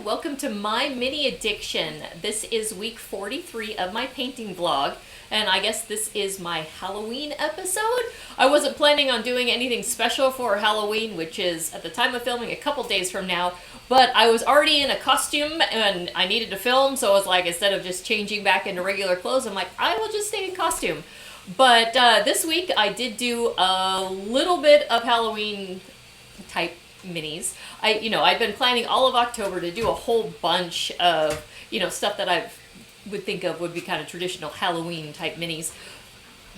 welcome to my mini addiction. This is week 43 of my painting vlog, and I guess this is my Halloween episode. I wasn't planning on doing anything special for Halloween, which is at the time of filming a couple days from now, but I was already in a costume and I needed to film, so I was like, instead of just changing back into regular clothes, I'm like, I will just stay in costume. But this week I did do a little bit of Halloween type minis. I've been planning all of October to do a whole bunch of, stuff that I would think of would be kind of traditional Halloween type minis.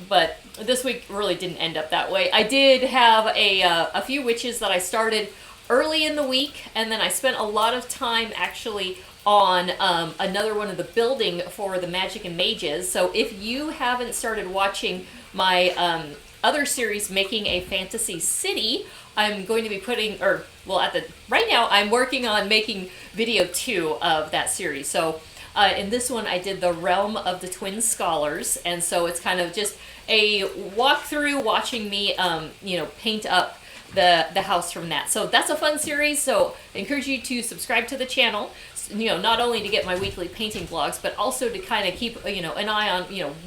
But this week really didn't end up that way. I did have a few witches that I started early in the week, and then I spent a lot of time actually on another one of the building for the Magic and Mages. So if you haven't started watching my other series, Making a Fantasy City, I'm going to be right now I'm working on making video 2 of that series. So in this one I did the Realm of the Twin Scholars, and so it's kind of just a walkthrough watching me paint up the house from that. So that's a fun series, so I encourage you to subscribe to the channel, not only to get my weekly painting vlogs, but also to kind of keep an eye on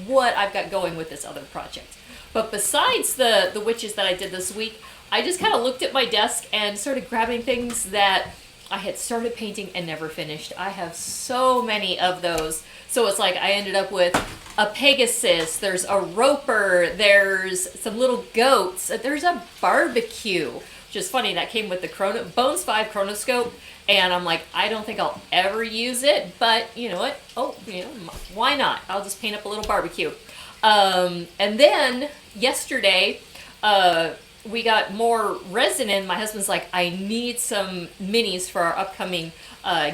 what I've got going with this other project. But besides the witches that I did this week, I just kind of looked at my desk and started grabbing things that I had started painting and never finished. I have so many of those. So it's like I ended up with a pegasus, there's a roper, there's some little goats, there's a barbecue, which is funny, that came with the Bones 5 chronoscope, and I'm like, I don't think I'll ever use it, but you know what? Oh, why not? I'll just paint up a little barbecue. And then yesterday, we got more resin in. My husband's like, I need some minis for our upcoming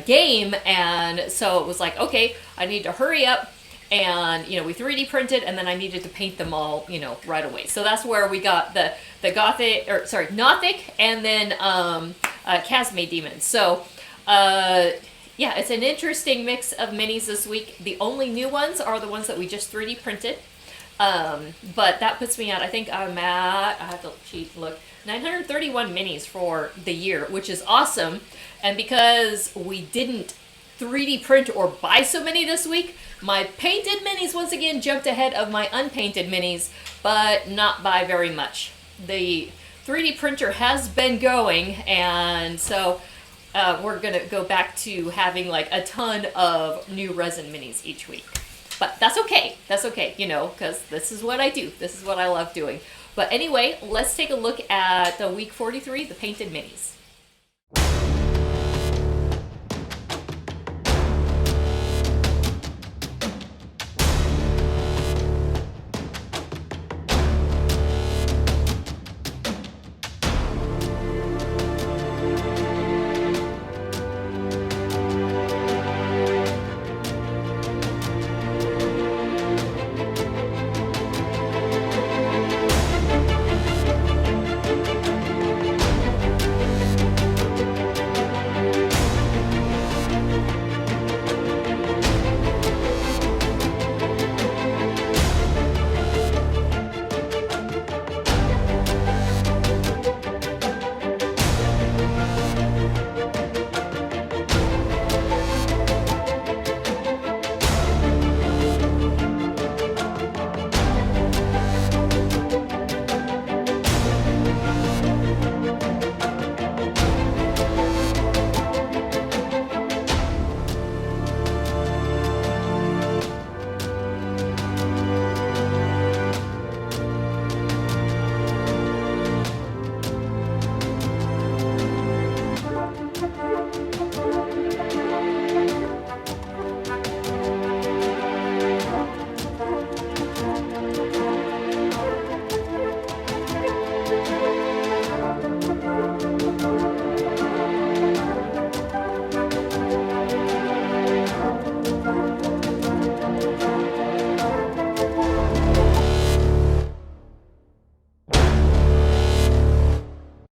game, and so it was like, okay, I need to hurry up, and we 3D printed, and then I needed to paint them all, right away. So that's where we got the Nothic, and then Casme Demons. So yeah, it's an interesting mix of minis this week. The only new ones are the ones that we just 3D printed. But that puts me at, I think I'm at, I have to look, 931 minis for the year, which is awesome. And because we didn't 3D print or buy so many this week, my painted minis once again jumped ahead of my unpainted minis, but not by very much. The 3D printer has been going, and so we're going to go back to having like a ton of new resin minis each week. But that's okay, because this is what I do. This is what I love doing. But anyway, let's take a look at the week 43, the painted minis.